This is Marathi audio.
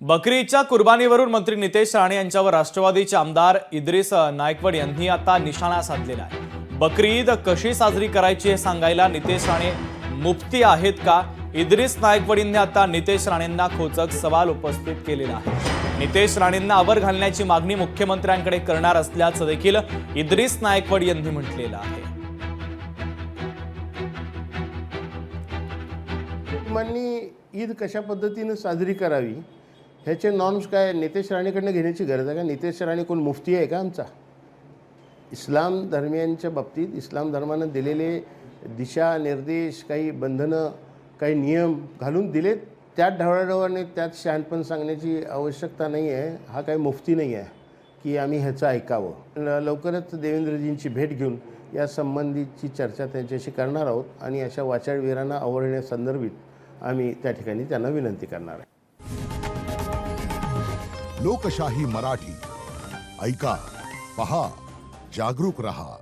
बकरी ईदच्या कुर्बानीवरून मंत्री नितेश राणे यांच्यावर राष्ट्रवादीचे आमदार इद्रिस नायकवड यांनी आता निशाणा साधलेला आहे। बकरी ईद कशी साजरी करायची हे सांगायला नितेश राणे मुफ्ती आहेत का? इद्रिस नायकवडींनी आता नितेश राणेंना खोचक सवाल उपस्थित केलेला आहे। नितेश राणेंना आवर घालण्याची मागणी मुख्यमंत्र्यांकडे करणार असल्याचं देखील इद्रिस नायकवड यांनी म्हटलेलं आहे। ईद कशा पद्धतीने साजरी करावी ह्याचे नॉर्म्स काय नितेश राणेकडनं घेण्याची गरज आहे का? नितेश राणे कोण मुफ्ती आहे का आमचा? इस्लाम धर्मियांच्या बाबतीत इस्लाम धर्मानं दिलेले दिशा निर्देश, काही बंधनं, काही नियम घालून दिलेत, त्यात ढवळाढवळाने त्यात शहाणपण सांगण्याची आवश्यकता नाही आहे। हा काही मुफ्ती नाही आहे की आम्ही ह्याचं ऐकावं। लवकरच देवेंद्रजींची भेट घेऊन या संबंधीची चर्चा त्यांच्याशी करणार आहोत आणि अशा वाचाळवीरांना आवरण्यासंदर्भात आम्ही त्या ठिकाणी त्यांना विनंती करणार आहे। लोकशाही मराठी ऐका, पहा, जागरूक रहा।